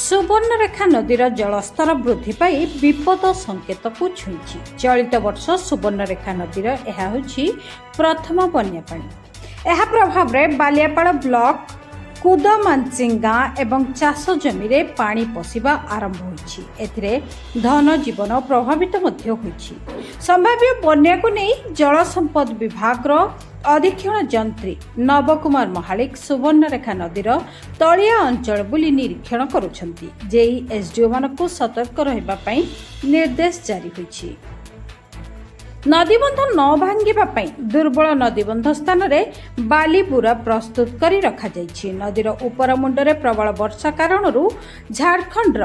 सुवर्णरेखा नदीर जलस्तर वृद्धि पाई विपद संकेत को छुईछि। चलित वर्ष सुवर्णरेखा नदीर यह होछि प्रथम बन्या पानी। यह प्रभाव रे बालियापाड़ ब्लॉक कुदमानसिंह गाँ एवं चाष जमी रे पानी पशिबा आरंभ होइछि। एथिरे धन जीवन प्रभावित मध्य होइछि। संभाव्य बन्या को नहीं जल संपद विभाग रो अधीक्षण जंत्री नवकुमार महालिक सुवर्णरेखा नदीर तलिया अंचल बुली निरीक्षण करुछंती। जेई एसडीओ मानकु सतर्क रहिबा पई निर्देश जारी होइछि। नदीबंध न भांगिबा पई दुर्बल नदीबंध स्थान रे बाली बुरा प्रस्तुत करी रखा जाइछि। नदीर ऊपर मुंडरे प्रबल वर्षा कारणरू झारखंड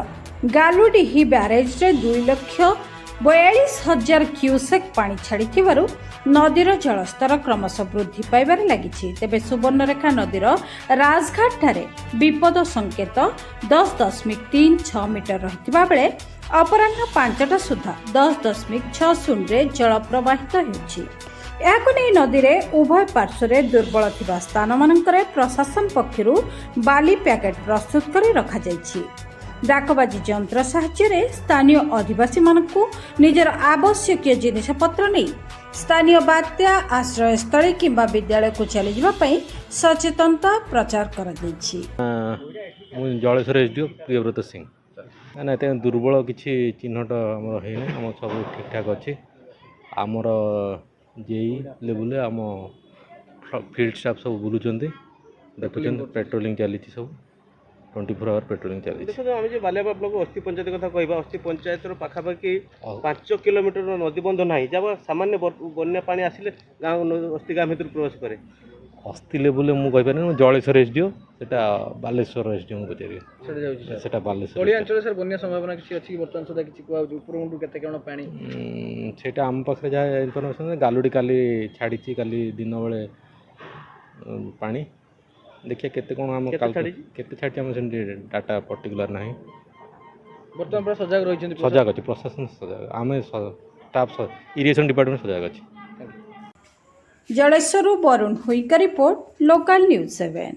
गालुडीही ब्यारेज रे 2,42,000 क्यूसेक पानी छाड़ी थिबारु नदीर जलस्तर क्रमशः वृद्धि पाइबार लागिछि। तेबे सुवर्णरेखा नदीर राजघाट ठारे विपद संकेत 10.36 मीटर रहितबा बेले अपराह्न 5टा सुधा 10.60 रे जल प्रवाहित हेउछि। याकु नै नदी रे उभय पार्श्व रे दुर्बल थिबा स्थान मानकरे प्रशासन पक्षरु बाली पैकेट प्रस्तुत करी रखा जाइछि। डाकबाजी यंत्र साहाय्य स्थानीय आदिवासी मानकु निजर आवश्यक जिनिसपत्र नहीं स्थानीय बात्या आश्रयस्थली किंबा विद्यालय को चली जावा पई सचेतनता प्रचार करा दैछि। जलेश्वर एसडीओ प्रियव्रत सिंह ना दुर्बल किसी चिन्हट आमर है आम सब ठीक ठाक अच्छे। आमर जेई लेवल आम फील्ड स्टाफ सब बुलूँ देखुं पेट्रोलिंग चली सब 24 आवर पेट्रोलिंग चली। देखो आम जो बालियापाड़ ब्लॉक अस्थि पंचायत कथा कहवा अस्थि पंचायत पाखापाखि 5 किलोमीटर नदीबंध ना जब सामान्य बन्या पानी आसिले गाँव अस्थि गाँव भर प्रवेश करे अस्थि लेवल मुझे जलेश्वर एसडीओ से बालेश्वर एसडीओ को पचारे से बालेश्वर अंचल सर बन्या संभावना किसी अच्छी बर्तमान सुधा किसी उपरमुंडू केते केण पानी से आम पाखे जहाँ इनफर्मेशन गालुडी काली छाड़ी काली दिन बेले पानी देखिए केते कोन हम केते छाड़ी हम डाटा पर्टिकुलर नाही। बर्तमान पूरा सजग रही सजग अच्छे प्रशासन सजग आम स्टाफ इरिगेशन डिपार्टमेंट सजग अच्छे। जलेश्वर वरुण हुईका रिपोर्ट लोकल न्यूज 7।